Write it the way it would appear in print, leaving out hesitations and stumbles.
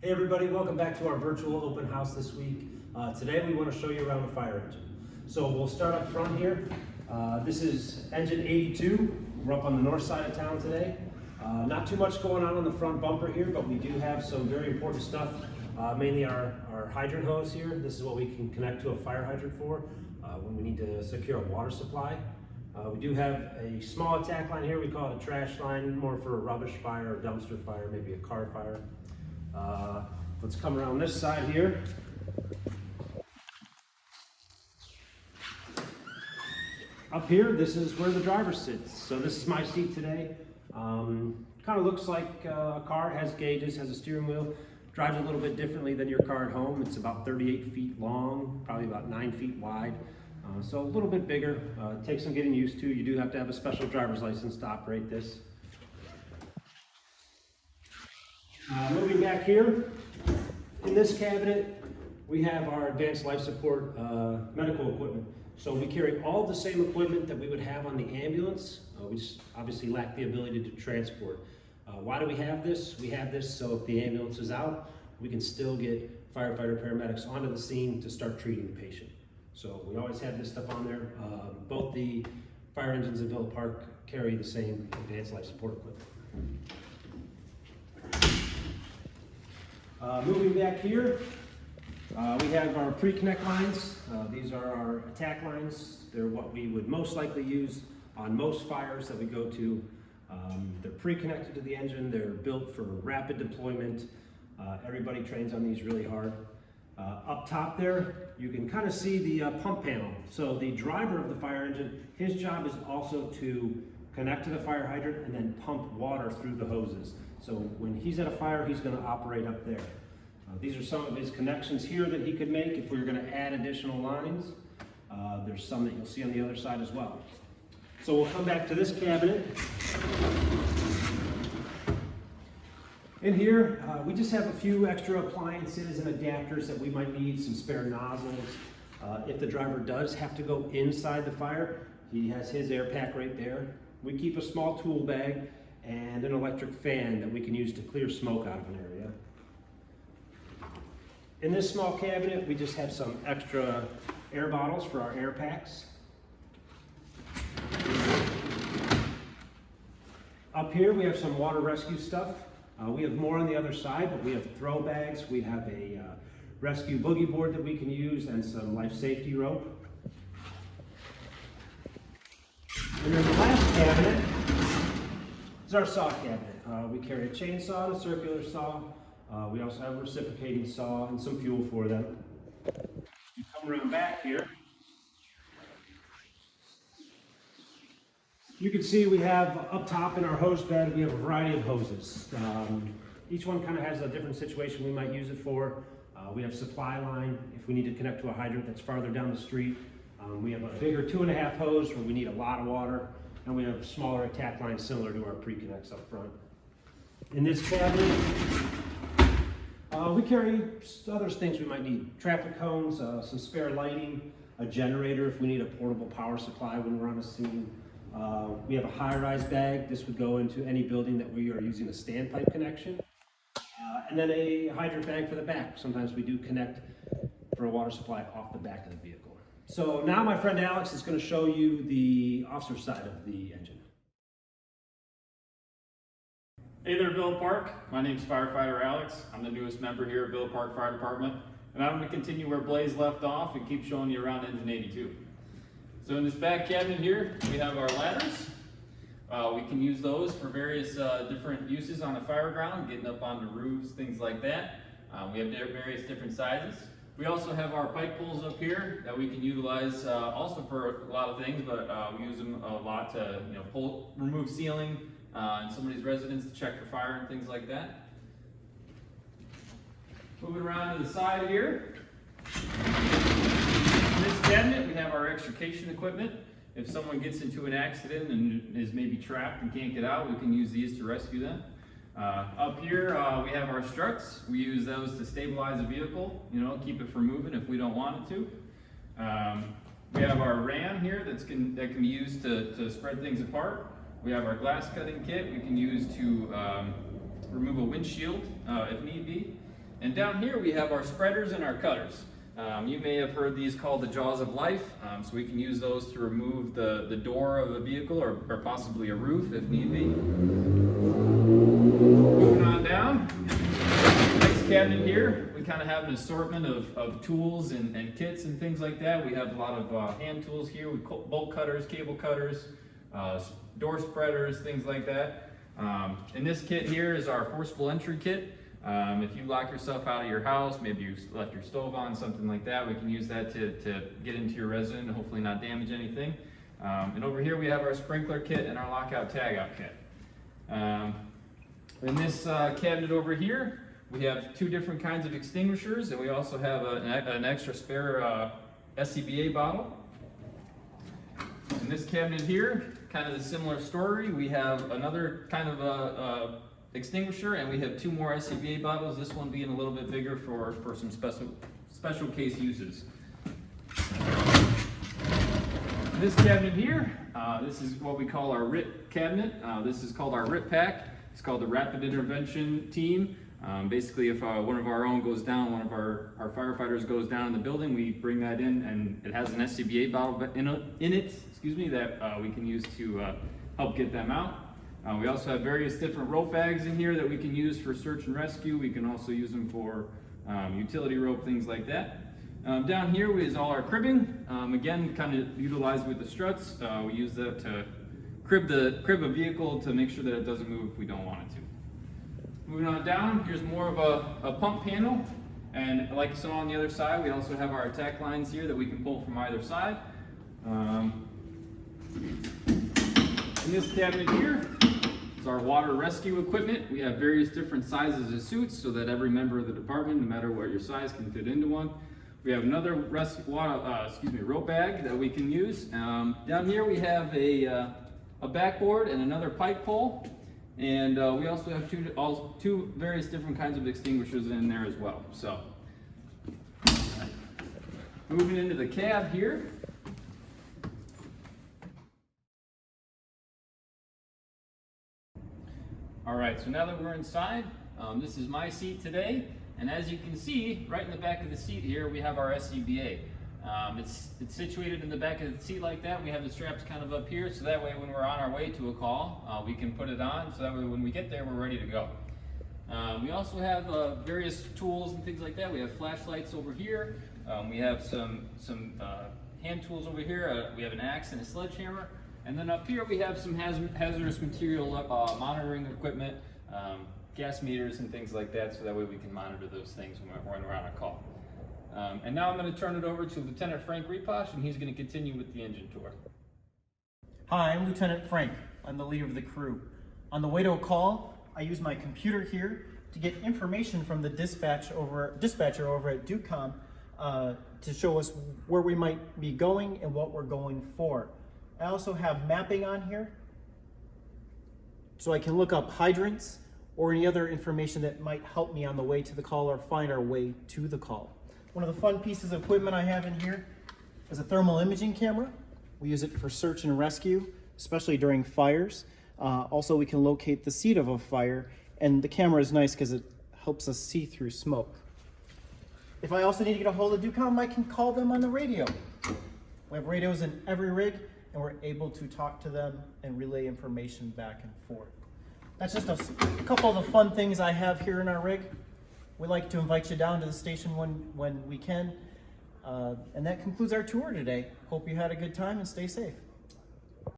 Hey everybody, welcome back to our virtual open house this week. Today we want to show you around the fire engine. So we'll start up front here. This is engine 82. We're up on the north side of town today. Not too much going on the front bumper here, but we do have some very important stuff. Mainly our hydrant hose here. This is what we can connect to a fire hydrant for when we need to secure a water supply. We do have a small attack line here. We call it a trash line, more for a rubbish fire or dumpster fire, maybe a car fire. Let's come around this side here. Up here, this is where the driver sits. So this is my seat today. Kind of looks like a car. It has gauges, has a steering wheel. Drives a little bit differently than your car at home. It's about 38 feet long, probably about 9 feet wide. So a little bit bigger. Takes some getting used to. You do have to have a special driver's license to operate this. Moving back here, in this cabinet, we have our advanced life support medical equipment. So we carry all the same equipment that we would have on the ambulance. We just obviously lack the ability to transport. Why do we have this? We have this so if the ambulance is out, we can still get firefighter paramedics onto the scene to start treating the patient. So we always have this stuff on there. Both the fire engines in Villa Park carry the same advanced life support equipment. Moving back here, we have our pre-connect lines. These are our attack lines. They're what we would most likely use on most fires that we go to. They're pre-connected to the engine. They're built for rapid deployment. Everybody trains on these really hard. Up top there, you can kind of see the pump panel. So the driver of the fire engine, his job is also to connect to the fire hydrant and then pump water through the hoses. So when he's at a fire, he's going to operate up there. These are some of his connections here that he could make if we were going to add additional lines. There's some that you'll see on the other side as well. So we'll come back to this cabinet. In here, we just have a few extra appliances and adapters that we might need, some spare nozzles. If the driver does have to go inside the fire, he has his air pack right there. We keep a small tool bag and an electric fan that we can use to clear smoke out of an area. In this small cabinet, we just have some extra air bottles for our air packs. Up here, we have some water rescue stuff. We have more on the other side, but we have throw bags. We have a rescue boogie board that we can use and some life safety rope. And then the last cabinet is our saw cabinet. We carry a chainsaw and a circular saw. We also have a reciprocating saw and some fuel for them. You come around back here, you can see we have up top in our hose bed, we have a variety of hoses. Each one kind of has a different situation we might use it for. We have supply line if we need to connect to a hydrant that's farther down the street. We have a bigger 2.5 hose where we need a lot of water. And we have smaller attack lines similar to our pre-connects up front. In this cabinet, we carry other things we might need. Traffic cones, some spare lighting, a generator if we need a portable power supply when we're on a scene. We have a high-rise bag. This would go into any building that we are using a standpipe connection. And then a hydrant bag for the back. Sometimes we do connect for a water supply off the back of the vehicle. So now my friend Alex is going to show you the officer side of the engine. Hey there, Villa Park. My name's Firefighter Alex. I'm the newest member here at Villa Park Fire Department, and I'm going to continue where Blaze left off and keep showing you around engine 82. So in this back cabinet here, we have our ladders. We can use those for various different uses on a fire ground, getting up onto roofs, things like that. We have various different sizes. We also have our pike pulls up here that we can utilize also for a lot of things, but we use them a lot to remove ceiling in somebody's residence to check for fire and things like that. Moving around to the side here. In this cabinet we have our extrication equipment. If someone gets into an accident and is maybe trapped and can't get out, we can use these to rescue them. Up here we have our struts. We use those to stabilize a vehicle, keep it from moving if we don't want it to. We have our ram here that can be used to spread things apart. We have our glass cutting kit we can use to remove a windshield if need be. And down here we have our spreaders and our cutters. You may have heard these called the jaws of life, so we can use those to remove the door of a vehicle or possibly a roof if need be. Moving on down, next cabinet here, we kind of have an assortment of tools and kits and things like that. We have a lot of hand tools here, bolt cutters, cable cutters, door spreaders, things like that. And this kit here is our forcible entry kit. If you lock yourself out of your house, maybe you left your stove on, something like that, we can use that to get into your resident and hopefully not damage anything. And over here we have our sprinkler kit and our lockout tagout kit. In this cabinet over here, we have 2 different kinds of extinguishers, and we also have an extra spare SCBA bottle. In this cabinet here, kind of a similar story. We have another kind of extinguisher, and we have 2 more SCBA bottles, this one being a little bit bigger for some special case uses. This cabinet here, this is what we call our RIT cabinet. This is called our RIT pack. It's called the Rapid Intervention Team. Basically, if one of our own goes down, one of our firefighters goes down in the building, we bring that in, and it has an SCBA bottle in it, that we can use to help get them out. We also have various different rope bags in here that we can use for search and rescue. We can also use them for utility rope, things like that. Down here is all our cribbing. Again, kind of utilized with the struts. We use that to crib a vehicle to make sure that it doesn't move if we don't want it to. Moving on down, here's more of a pump panel. And like you saw on the other side, we also have our attack lines here that we can pull from either side. In this cabinet here is our water rescue equipment. We have various different sizes of suits so that every member of the department, no matter what your size, can fit into one. We have another rope bag that we can use. Down here we have a backboard and another pike pole. And we also have two various different kinds of extinguishers in there as well. So, moving into the cab here. All right, so now that we're inside, this is my seat today. And as you can see, right in the back of the seat here, we have our SCBA. It's situated in the back of the seat like that. We have the straps kind of up here, so that way when we're on our way to a call, we can put it on, so that way when we get there, we're ready to go. We also have various tools and things like that. We have flashlights over here. We have some hand tools over here. We have an axe and a sledgehammer. And then up here we have some hazardous material monitoring equipment, gas meters and things like that, so that way we can monitor those things when we're on a call. And now I'm going to turn it over to Lieutenant Frank Reposh, and he's going to continue with the engine tour. Hi, I'm Lieutenant Frank. I'm the leader of the crew. On the way to a call, I use my computer here to get information from the dispatcher over at DUCOM to show us where we might be going and what we're going for. I also have mapping on here so I can look up hydrants or any other information that might help me on the way to the call or find our way to the call. One of the fun pieces of equipment I have in here is a thermal imaging camera. We use it for search and rescue, especially during fires. Also, we can locate the seat of a fire, and the camera is nice because it helps us see through smoke. If I also need to get a hold of DUCOM, I can call them on the radio. We have radios in every rig, and we're able to talk to them and relay information back and forth. That's just a couple of the fun things I have here in our rig. We'd like to invite you down to the station when we can. And that concludes our tour today. Hope you had a good time and stay safe.